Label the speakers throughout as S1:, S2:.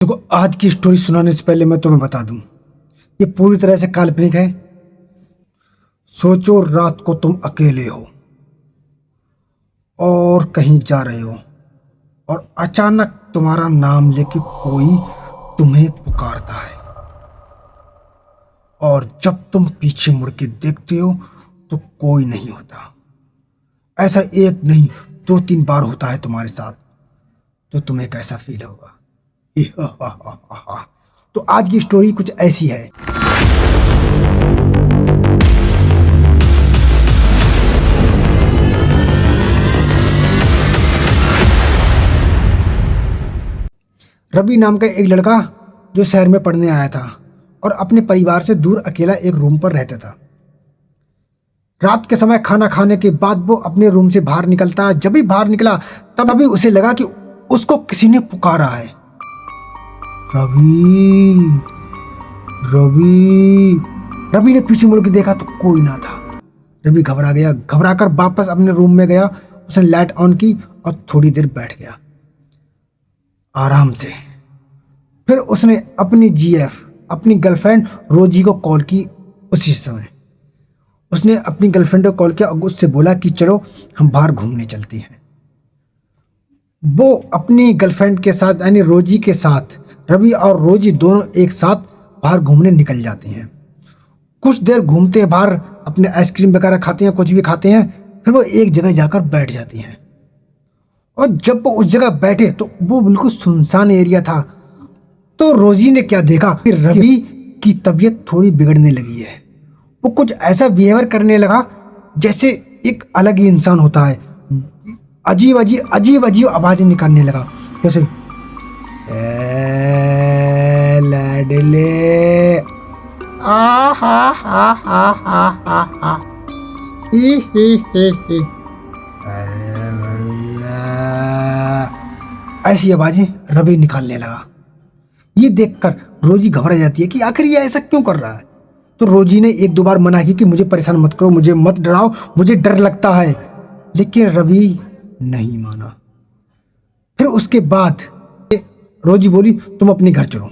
S1: देखो, आज की स्टोरी सुनाने से पहले मैं तुम्हें बता दूं, ये पूरी तरह से काल्पनिक है। सोचो, रात को तुम अकेले हो और कहीं जा रहे हो और अचानक तुम्हारा नाम लेके कोई तुम्हें पुकारता है और जब तुम पीछे मुड़ के देखते हो तो कोई नहीं होता। ऐसा एक नहीं, 2-3 बार होता है तुम्हारे साथ। तो तुम्हें कैसा फील होगा? तो आज की स्टोरी कुछ ऐसी है। रवि नाम का एक लड़का जो शहर में पढ़ने आया था और अपने परिवार से दूर अकेला एक रूम पर रहता था। रात के समय खाना खाने के बाद वो अपने रूम से बाहर निकलता। जब भी बाहर निकला तब अभी उसे लगा कि उसको किसी ने पुकारा है। रवि, रवि। रवि ने पीछे मुड़ के देखा तो कोई ना था। रवि घबरा गया। घबराकर वापस अपने रूम में गया। उसने लाइट ऑन की और थोड़ी देर बैठ गया आराम से। फिर उसने अपनी जीएफ, अपनी गर्लफ्रेंड रोजी को कॉल की। उसी समय उसने अपनी गर्लफ्रेंड को कॉल किया और उससे बोला कि चलो हम बाहर घूमने चलते हैं। वो अपनी गर्लफ्रेंड के साथ यानी रोजी के साथ, रवि और रोजी दोनों एक साथ बाहर घूमने निकल जाते हैं। कुछ देर घूमते हैं बाहर, अपने आइसक्रीम वगैरह खाते हैं, कुछ भी खाते हैं। फिर वो एक जगह जाकर बैठ जाती हैं और जब वो उस जगह बैठे तो वो बिल्कुल सुनसान एरिया था। तो रोजी ने क्या देखा कि रवि की तबीयत थोड़ी बिगड़ने लगी है। वो कुछ ऐसा बिहेवियर करने लगा जैसे एक अलग ही इंसान होता है। अजीब अजीब आवाजें निकालने लगा, जैसे लाडले, आ हा हा हा हा हा हा, ही ही। अरे भैया, ऐसी आवाजें रवि निकालने लगा। ये देखकर रोजी घबरा जाती है कि आखिर ये ऐसा क्यों कर रहा है। तो रोजी ने 1-2 बार मना की कि मुझे परेशान मत करो, मुझे मत डराओ, मुझे डर लगता है। लेकिन रवि नहीं माना। फिर उसके बाद रोजी बोली तुम अपने घर चलो।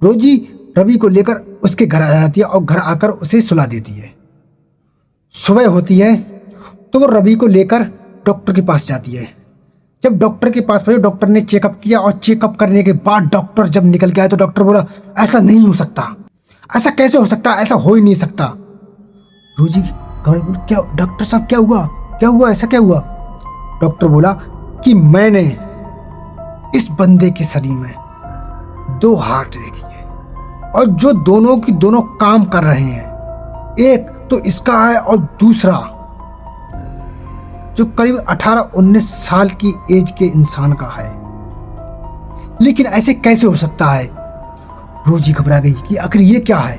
S1: रोजी रवि को लेकर उसके घर आ जाती है और घर आकर उसे सुला देती है। सुबह होती है तो वो रवि को लेकर डॉक्टर के पास जाती है। जब डॉक्टर के पास पहुंचे, डॉक्टर ने चेकअप किया और चेकअप करने के बाद डॉक्टर जब निकल के आया तो डॉक्टर बोला ऐसा नहीं हो सकता, ऐसा कैसे हो सकता, ऐसा हो ही नहीं सकता। रोजी बोली क्या डॉक्टर साहब, क्या हुआ, क्या हुआ, ऐसा क्या हुआ? डॉक्टर बोला कि मैंने इस बंदे के शरीर में 2 हार्ट देखी है और जो दोनों की दोनों काम कर रहे हैं। एक तो इसका है और दूसरा जो करीब 18-19 साल की एज के इंसान का है। लेकिन ऐसे कैसे हो सकता है? रोजी घबरा गई कि आखिर ये क्या है।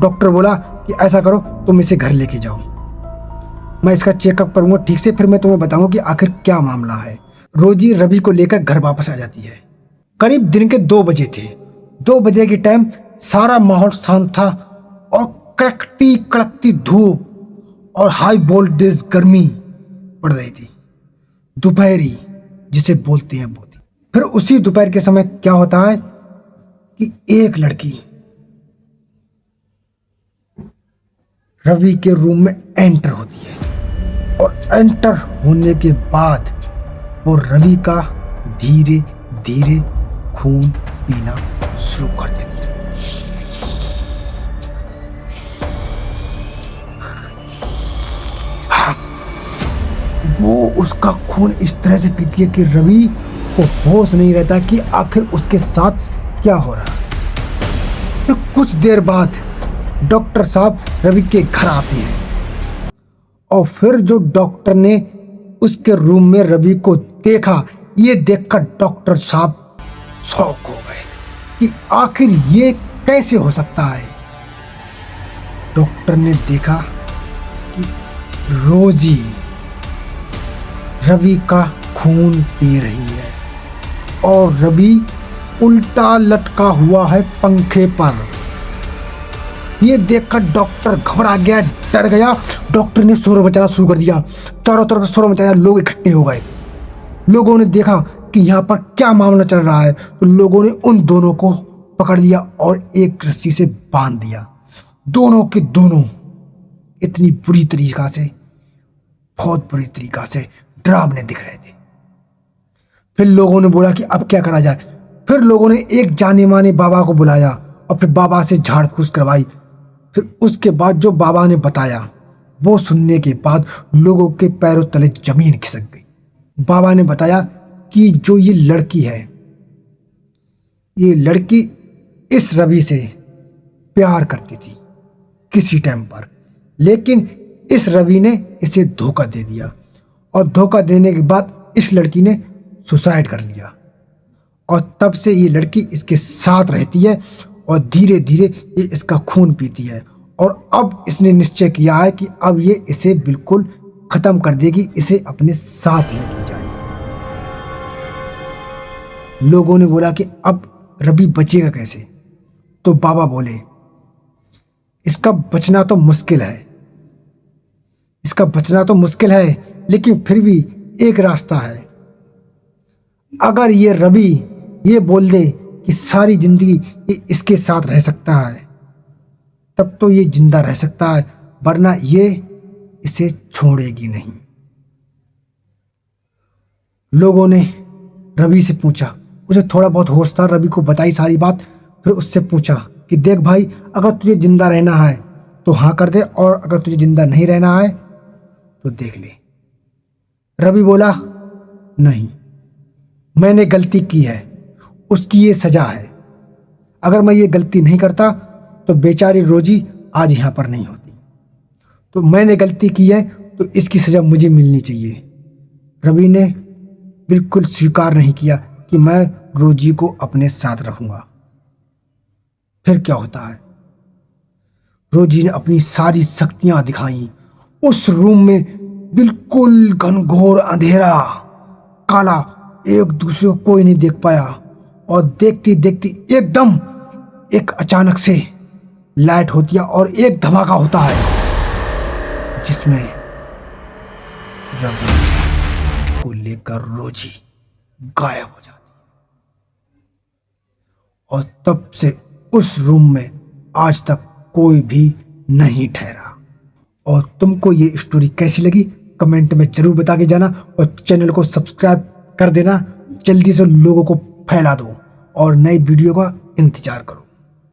S1: डॉक्टर बोला कि ऐसा करो तुम इसे घर लेके जाओ, मैं इसका चेकअप करूंगा ठीक से, फिर मैं तुम्हें बताऊंगा कि आखिर क्या मामला है। रोजी रवि को लेकर घर वापस आ जाती है। करीब दिन के 2 बजे थे। 2 बजे के टाइम सारा माहौल शांत था और कड़कती कड़कती धूप और हाई वोल्टेज गर्मी पड़ रही थी। दोपहरी जिसे बोलते हैं वो थी। फिर उसी दोपहर के समय क्या होता है कि एक लड़की रवि के रूम में एंटर होती है और एंटर होने के बाद वो रवि का धीरे धीरे खून पीना शुरू कर देती है। वो उसका खून इस तरह से पीती है कि रवि को होश नहीं रहता कि आखिर उसके साथ क्या हो रहा है। तो कुछ देर बाद डॉक्टर साहब रवि के घर आते हैं और फिर जो डॉक्टर ने उसके रूम में रवि को देखा, ये देखकर डॉक्टर साहब शॉक हो गए कि आखिर ये कैसे हो सकता है। डॉक्टर ने देखा कि रोजी रवि का खून पी रही है और रवि उल्टा लटका हुआ है पंखे पर। ये देखकर डॉक्टर घबरा गया, डर गया। डॉक्टर ने शोर मचाना शुरू कर दिया। चारों तरफ शोर मचाया, लोग इकट्ठे हो गए। लोगों ने देखा कि यहाँ पर क्या मामला चल रहा है, तो लोगों ने उन दोनों को पकड़ लिया और एक रस्सी से बांध दिया। दोनों के दोनों इतनी बुरी तरीका से, बहुत बुरी तरीका से डरावने दिख रहे थे। फिर लोगों ने बोला कि अब क्या करा जाए। फिर लोगों ने एक जाने माने बाबा को बुलाया और फिर बाबा से झाड़ फूस करवाई। फिर उसके बाद जो बाबा ने बताया वो सुनने के बाद लोगों के पैरों तले जमीन खिसक गई। बाबा ने बताया कि जो ये लड़की है, ये लड़की इस रवि से प्यार करती थी किसी टाइम पर, लेकिन इस रवि ने इसे धोखा दे दिया और धोखा देने के बाद इस लड़की ने सुसाइड कर लिया और तब से ये लड़की इसके साथ रहती है और धीरे धीरे ये इसका खून पीती है। और अब इसने निश्चय किया है कि अब ये इसे बिल्कुल खत्म कर देगी, इसे अपने साथ लेके जाए। लोगों ने बोला कि अब रवि बचेगा कैसे, तो बाबा बोले इसका बचना तो मुश्किल है, इसका बचना तो मुश्किल है, लेकिन फिर भी एक रास्ता है। अगर ये रवि ये बोल दे कि सारी जिंदगी ये इसके साथ रह सकता है, तब तो ये जिंदा रह सकता है, वरना ये इसे छोड़ेगी नहीं। लोगों ने रवि से पूछा, उसे थोड़ा बहुत होश था, रवि को बताई सारी बात। फिर उससे पूछा कि देख भाई, अगर तुझे जिंदा रहना है तो हाँ कर दे, और अगर तुझे जिंदा नहीं रहना है तो देख ले। रवि बोला नहीं, मैंने गलती की है, उसकी ये सजा है। अगर मैं ये गलती नहीं करता तो बेचारी रोजी आज यहाँ पर नहीं होती, तो मैंने गलती की है तो इसकी सजा मुझे मिलनी चाहिए। रवि ने बिल्कुल स्वीकार नहीं किया कि मैं रोजी को अपने साथ रखूंगा। फिर क्या होता है, रोजी ने अपनी सारी शक्तियां दिखाई। उस रूम में बिल्कुल घनघोर अंधेरा, काला, एक दूसरे को कोई नहीं देख पाया। और देखती देखती एकदम एक अचानक से लाइट होती है और एक धमाका होता है जिसमें रवि को लेकर रोजी गायब हो जाती है। और तब से उस रूम में आज तक कोई भी नहीं ठहरा। और तुमको ये स्टोरी कैसी लगी कमेंट में जरूर बता के जाना, और चैनल को सब्सक्राइब कर देना। जल्दी से लोगों को फैला दो और नई वीडियो का इंतजार करो।